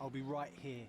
I'll be right here.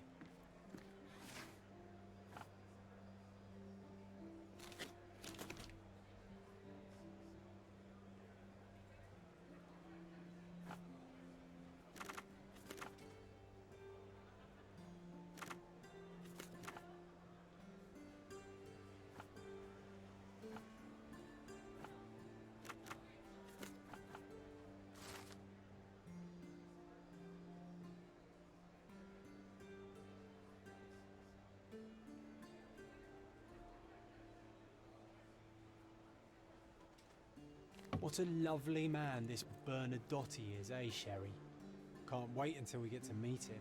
What a lovely man this Bernadotte is, eh, Sherry? Can't wait until we get to meet him.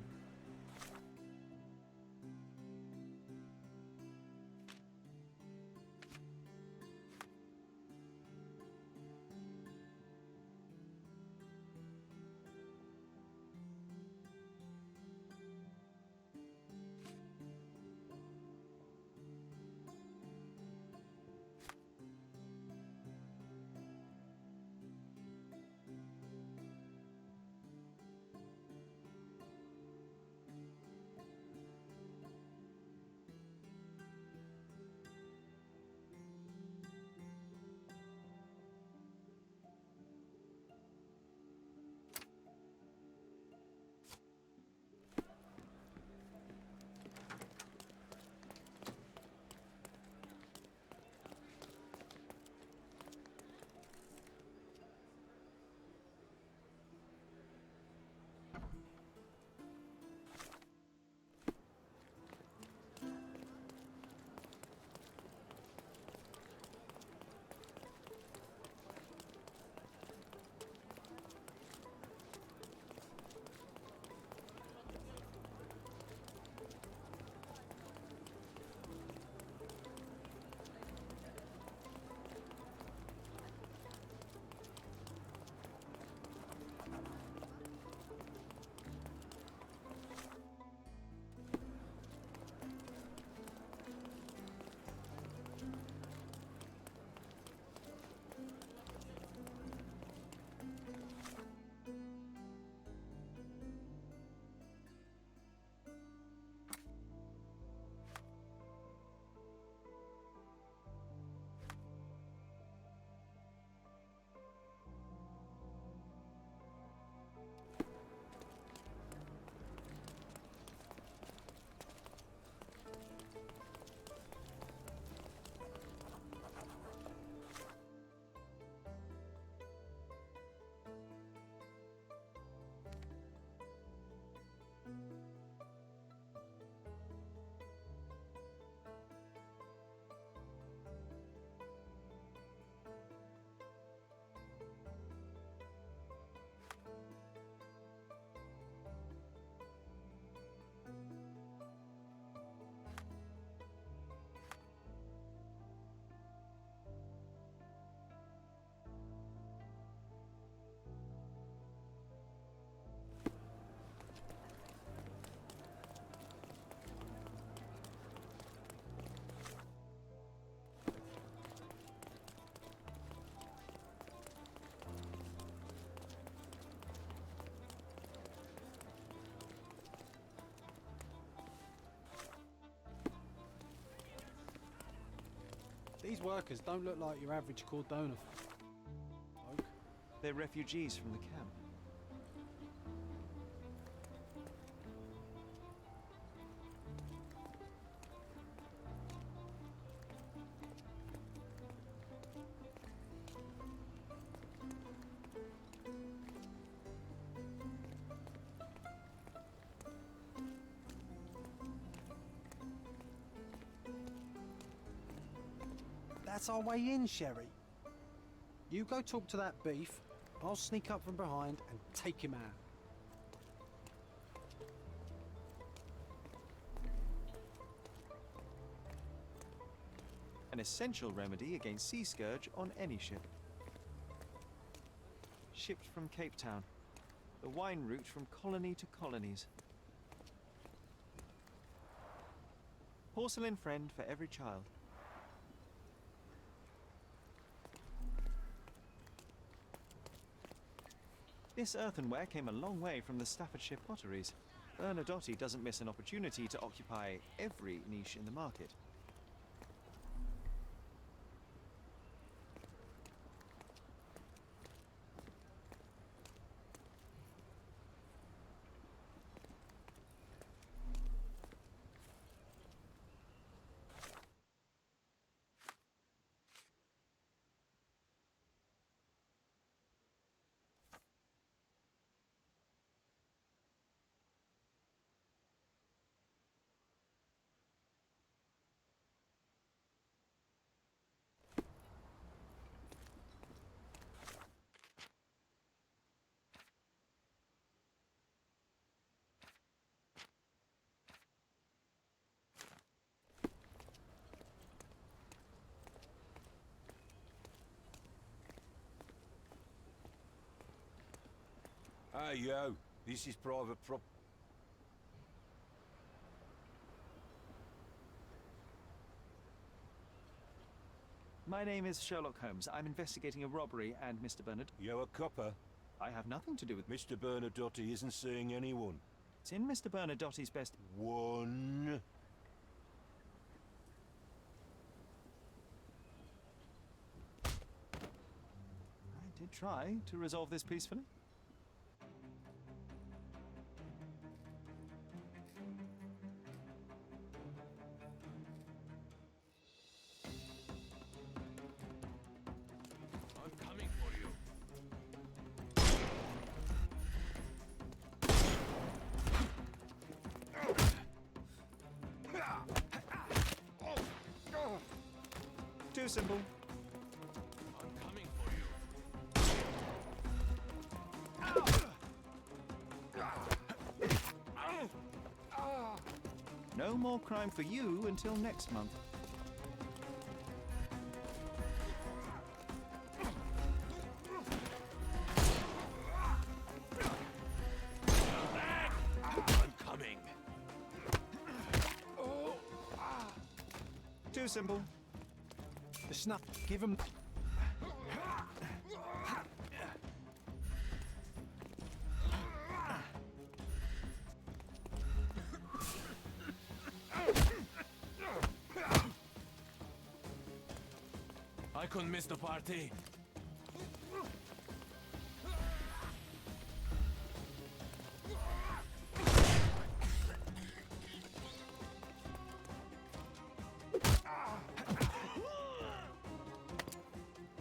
These workers don't look like your average Cordona folk. They're refugees from the camp. That's our way in, Sherry. You go talk to that beef, I'll sneak up from behind and take him out. An essential remedy against sea scourge on any ship. Shipped from Cape Town, the wine route from colony to colonies. Porcelain friend for every child. This earthenware came a long way from the Staffordshire potteries. Bernadotte doesn't miss an opportunity to occupy every niche in the market. Hey, yo. This is private prop... My name is Sherlock Holmes. I'm investigating a robbery, and Mr. Bernard, Yo, a copper? I have nothing to do with... Mr. Bernadotte isn't seeing anyone. It's in Mr. Bernadotte's best... One... I did try to resolve this peacefully. I'm coming for you. Too simple. I'm coming for you. No more crime for you until next month. I'm coming. Too simple. The snuff. Give him. I couldn't miss the party.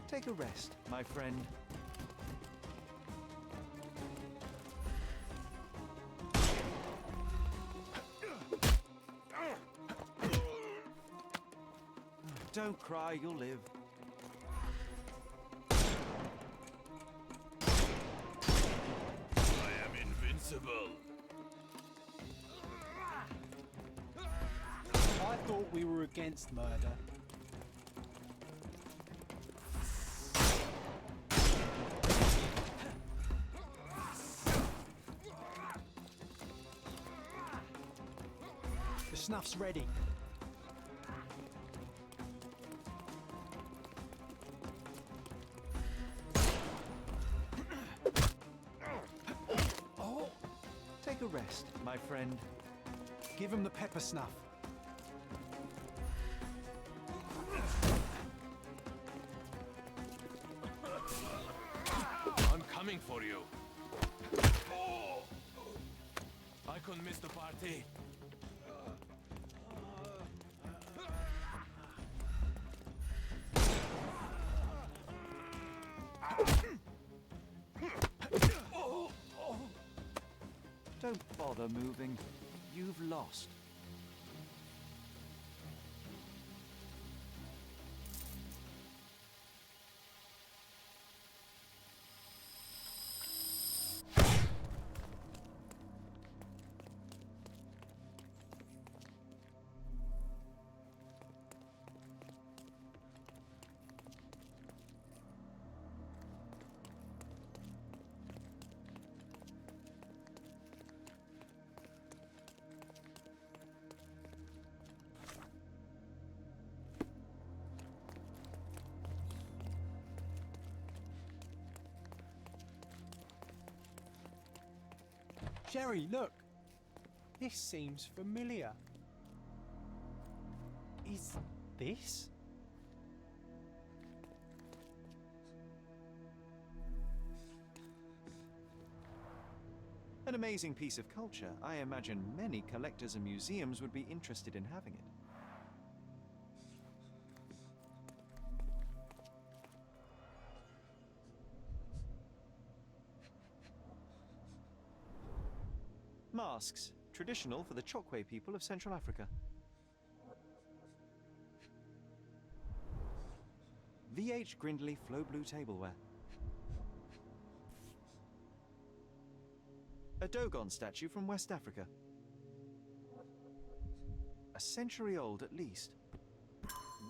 Take a rest, my friend. Don't cry, you'll live. I am invincible. I thought we were against murder. The snuff's ready. Take a rest, my friend. Give him the pepper snuff. I'm coming for you. I couldn't miss the party. Don't bother moving. You've lost. Sherry, look. This seems familiar. Is this? An amazing piece of culture. I imagine many collectors and museums would be interested in having it. Masks, traditional for the Chokwe people of Central Africa. VH Grindley Flow Blue tableware. A Dogon statue from West Africa. A century old at least.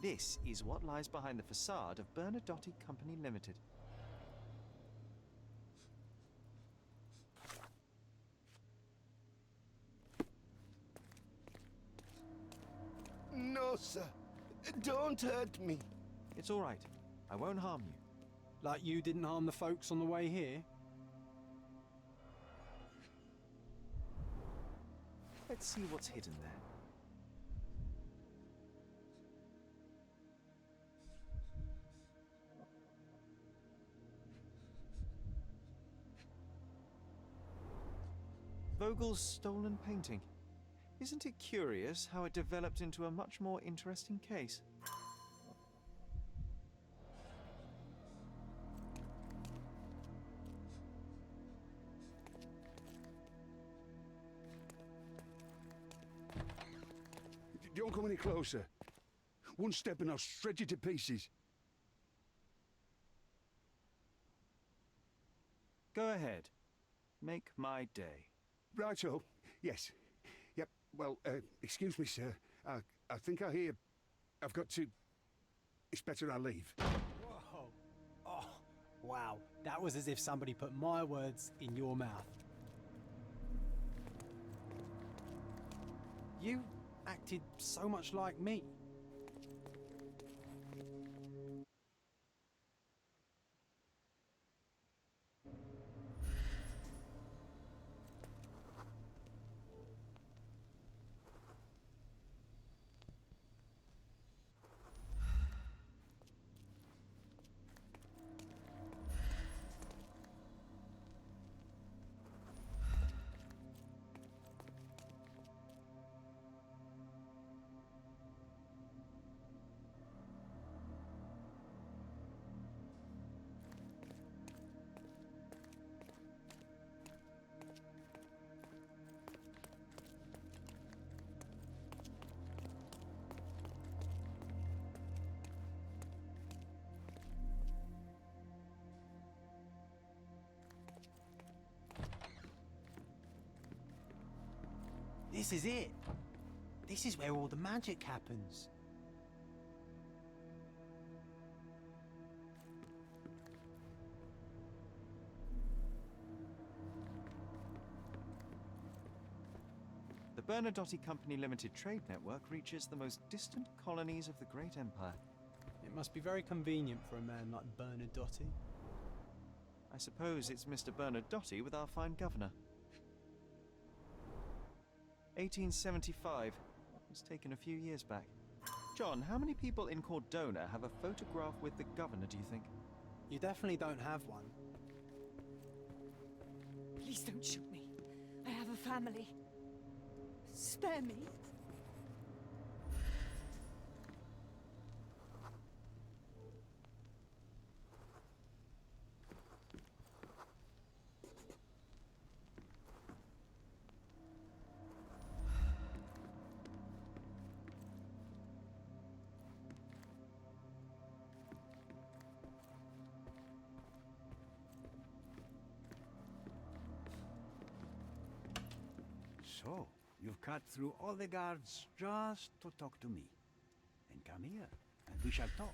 This is what lies behind the facade of Bernadotte Company Limited. No, sir. Don't hurt me. It's all right. I won't harm you. Like you didn't harm the folks on the way here? Let's see what's hidden there. Vogel's stolen painting. Isn't it curious how it developed into a much more interesting case? Don't come any closer. One step and I'll shred you to pieces. Go ahead. Make my day. Righto. Yes. Yep. Well, excuse me, sir. I think I hear... I've got to... It's better I leave. Whoa. Oh, wow. That was as if somebody put my words in your mouth. You acted so much like me. This is it. This is where all the magic happens. The Bernadotte Company Limited trade network reaches the most distant colonies of the Great Empire. It must be very convenient for a man like Bernadotte. I suppose it's Mr. Bernadotte with our fine governor. 1875. It was taken a few years back. John, how many people in Cordona have a photograph with the governor, do you think? You definitely don't have one. Please don't shoot me. I have a family. Spare me. So, you've cut through all the guards just to talk to me. Then come here, and we shall talk.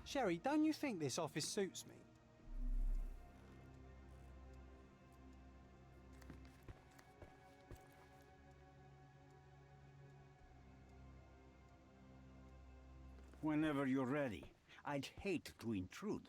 Sherry, don't you think this office suits me? Whenever you're ready. I'd hate to intrude.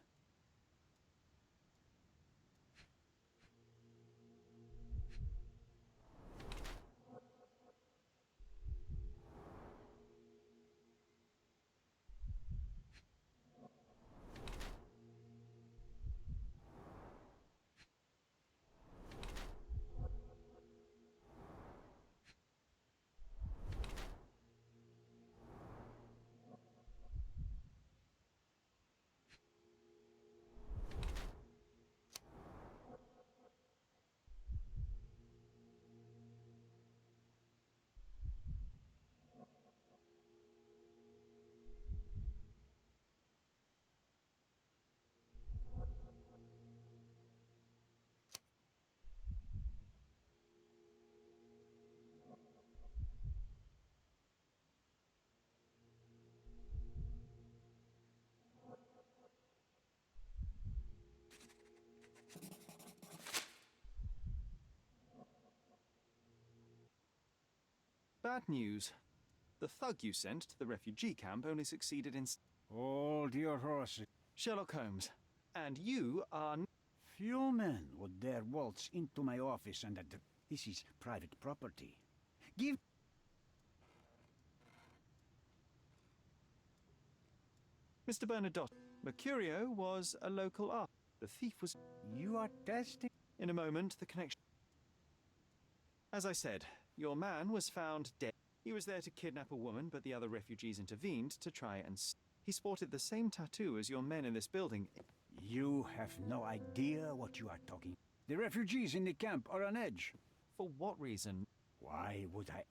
Bad news. The thug you sent to the refugee camp only succeeded in... Hold your horses. Sherlock Holmes. And you are... Few men would dare waltz into my office and this is private property. Give... Mr. Bernadotte. Mercurio was a local art. The thief was... You are testing... In a moment, the connection... As I said, your man was found dead. He was there to kidnap a woman, but the other refugees intervened to try and... He sported the same tattoo as your men in this building. You have no idea what you are talking. The refugees in the camp are on edge. For what reason? Why would I...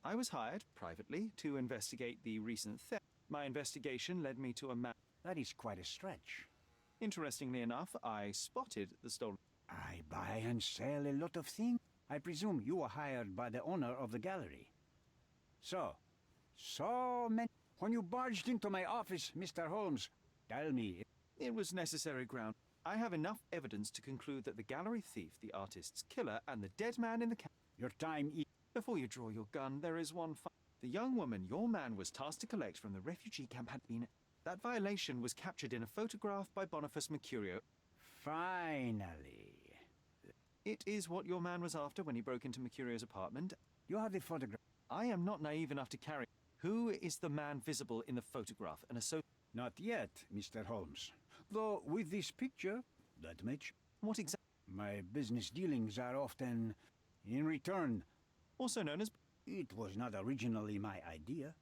I was hired, privately, to investigate the recent theft. My investigation led me to a man... That is quite a stretch. Interestingly enough, I spotted the stolen... I buy and sell a lot of things. I presume you were hired by the owner of the gallery. So many... When you barged into my office, Mr. Holmes, tell me... It was necessary ground. I have enough evidence to conclude that the gallery thief, the artist's killer, and the dead man in the camp... Your time is... Before you draw your gun, there is one... The young woman your man was tasked to collect from the refugee camp had been... That violation was captured in a photograph by Boniface Mercurio. Finally. It is what your man was after when he broke into Mercurio's apartment. You have the photograph. I am not naive enough to carry... Who is the man visible in the photograph? An associate? Not yet, Mr. Holmes. Though with this picture, that much... What exactly? My business dealings are often in return. Also known as... It was not originally my idea.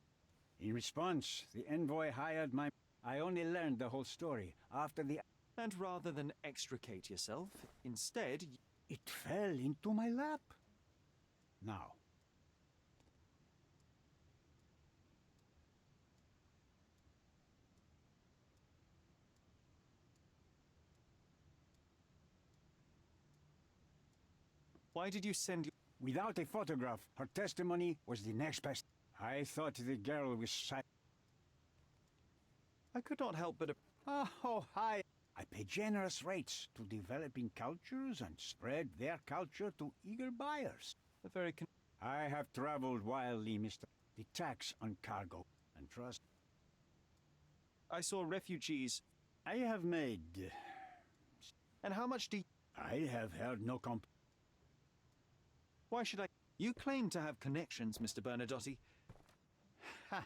In response, the envoy hired my... I only learned the whole story after the... And rather than extricate yourself, instead... It fell into my lap. Now. Why did you send... Without a photograph, her testimony was the next best. I thought the girl was... I could not help but... Oh, hi. I pay generous rates to developing cultures and spread their culture to eager buyers. A very... I have traveled wildly, Mr. The tax on cargo and trust. I saw refugees... I have made... And how much do you... I have heard no comp... Why should I... You claim to have connections, Mr. Bernadotte. Ha!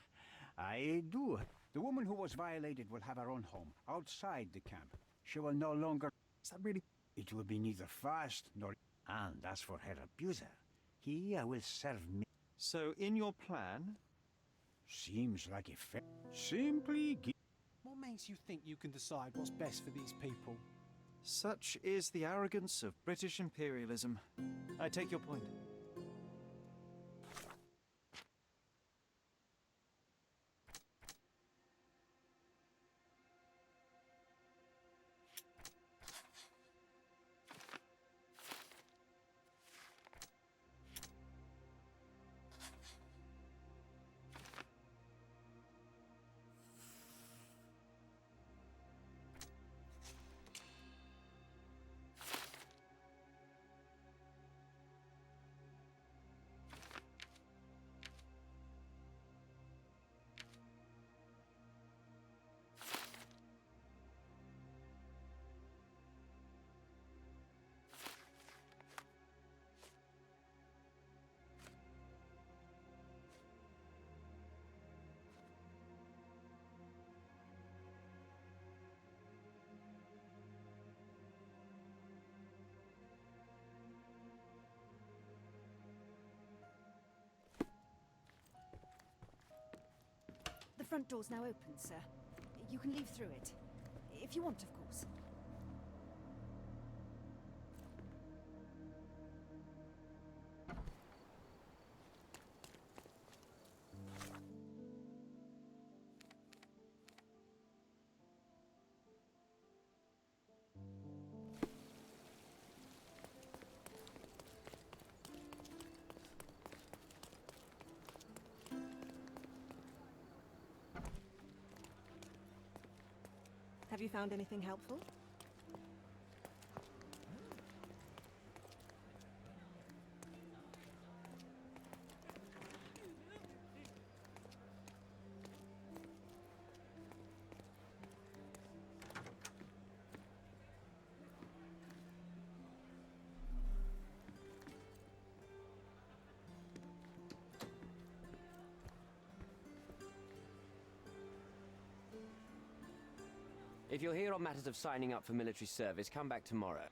I do. The woman who was violated will have her own home, outside the camp. She will no longer... Is that really... It will be neither fast nor... And as for her abuser, he will serve me. So, in your plan... Seems like a fair... Simply give... What makes you think you can decide what's best for these people? Such is the arrogance of British imperialism. I take your point. front door's now open, sir. You can leave through it. If you want, of course. Have you found anything helpful? If you're here on matters of signing up for military service, come back tomorrow.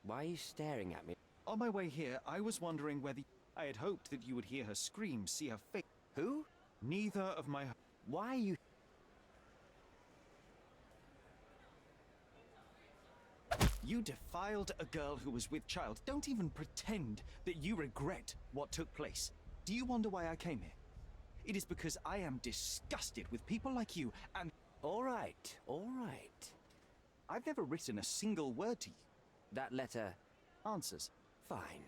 Why are you staring at me? On my way here, I was wondering whether I had hoped that you would hear her scream, see her face. Who? Neither of my. Why are you... You defiled a girl who was with child. Don't even pretend that you regret what took place. Do you wonder why I came here? It is because I am disgusted with people like you and... All right, all right. I've never written a single word to you. That letter... Answers. Fine.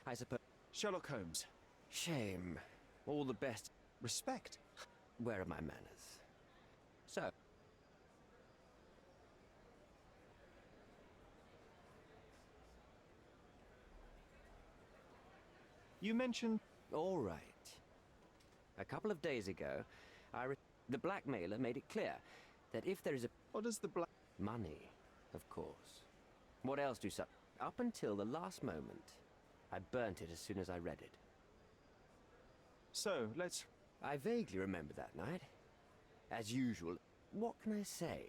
I suppose... Sherlock Holmes. Shame. All the best. Respect. Where are my manners? So... You mentioned... All right. A couple of days ago, the blackmailer made it clear that if there is a... What does the black... Money, of course. What else do such... Up until the last moment, I burnt it as soon as I read it. So, let's... I vaguely remember that night. As usual, what can I say?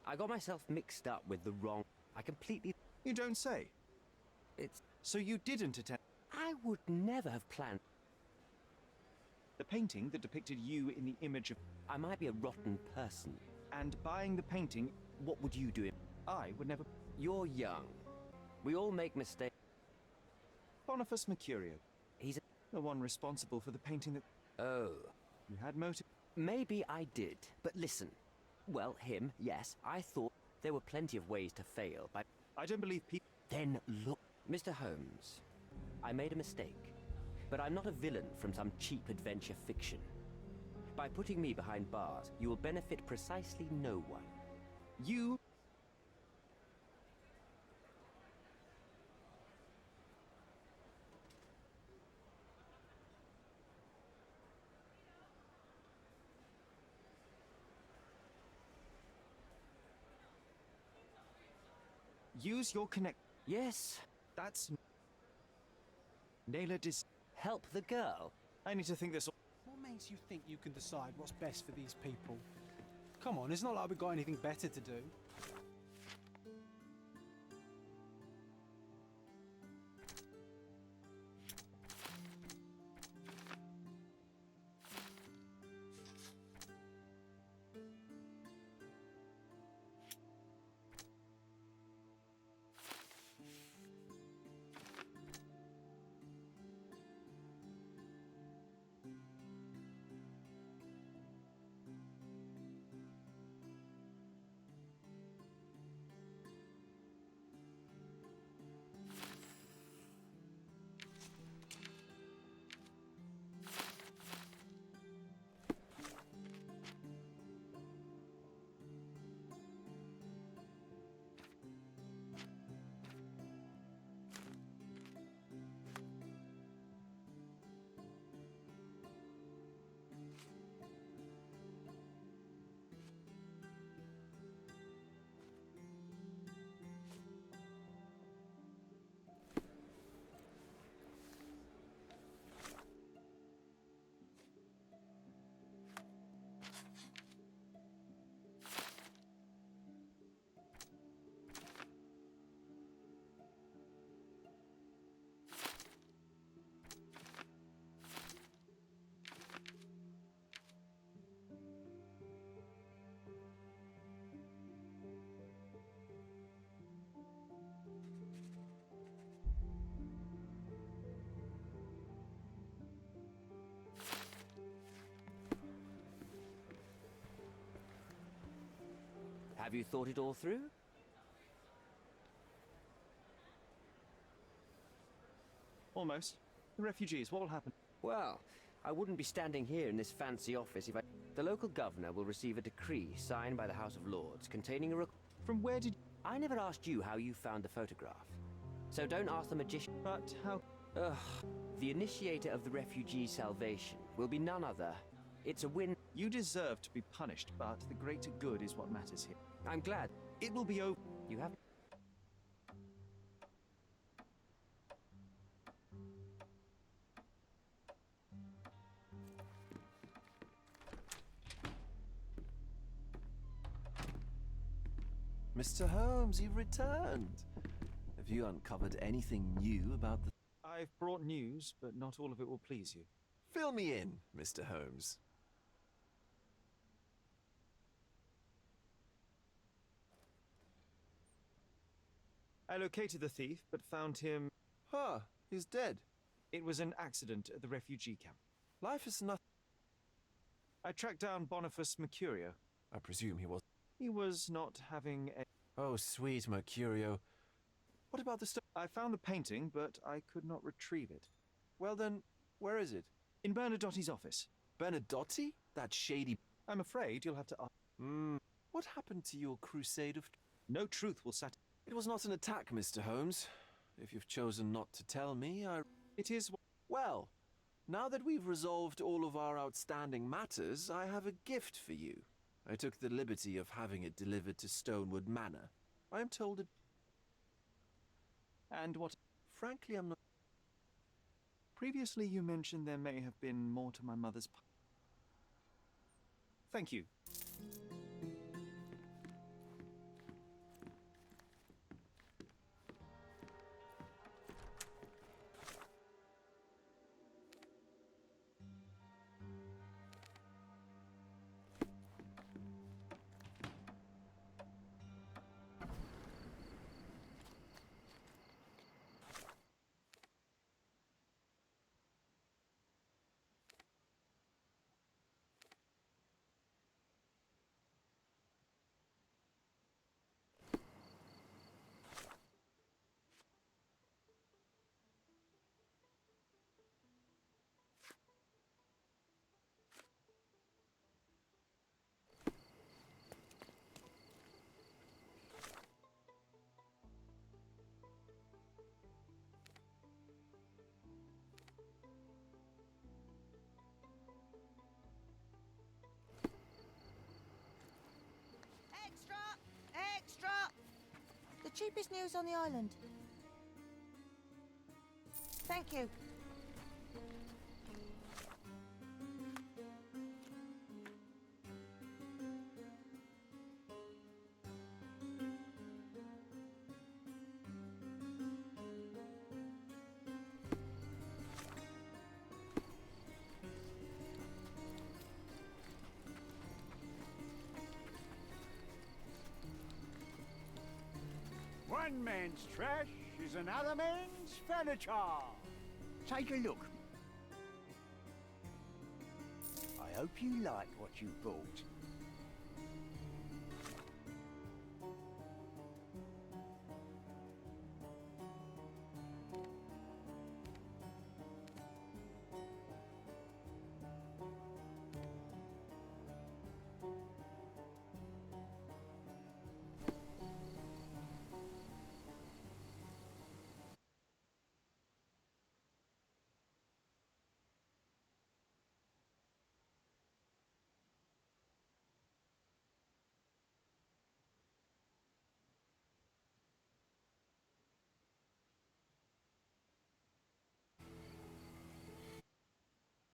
I got myself mixed up with the wrong... I completely... You don't say. It's... So you didn't attend... I would never have planned... The painting that depicted you in the image of... I might be a rotten person. And buying the painting, What would you do? I would never... You're young. We all make mistakes. Boniface Mercurio. He's a... The one responsible for the painting that... Oh. You had motive... Maybe I did, but listen. Well, him, yes, I thought there were plenty of ways to fail, but... I don't believe people... Then look... Mr. Holmes, I made a mistake, but I'm not a villain from some cheap adventure fiction. By putting me behind bars, you will benefit precisely no one. You... Use your connect... Yes, That's... Naylor dis... help the girl. I need to think this... What makes you think you can decide what's best for these people? Come on, it's not like we've got anything better to do. Have you thought it all through? Almost. The refugees, what will happen? Well, I wouldn't be standing here in this fancy office if I... The local governor will receive a decree signed by the House of Lords containing a... From where did... I never asked you how you found the photograph. So don't ask the magician. But how... Ugh. The initiator of the refugee salvation will be none other. It's a win. You deserve to be punished, but the greater good is what matters here. I'm glad. It will be over. You have... Mr. Holmes, you've returned. Have you uncovered anything new about the... I've brought news, but not all of it will please you. Fill me in, Mr. Holmes. I located the thief, but found him... Huh, he's dead. It was an accident at the refugee camp. Life is nothing. I tracked down Boniface Mercurio. I presume he was... He was not having a... Oh, sweet Mercurio. What about the I found the painting, but I could not retrieve it. Well then, where is it? In Bernadotti's office. Bernadotti? That shady... I'm afraid you'll have to ask. What happened to your crusade of... No truth will satisfy. It was not an attack, Mr. Holmes. If you've chosen not to tell me, It is... Well, now that we've resolved all of our outstanding matters, I have a gift for you. I took the liberty of having it delivered to Stonewood Manor. I am told it... And what... Frankly, I'm not... Previously you mentioned there may have been more to my mother's... Thank you. Extra! Extra! The cheapest news on the island. Thank you. One man's trash is another man's furniture. Take a look. I hope you like what you bought.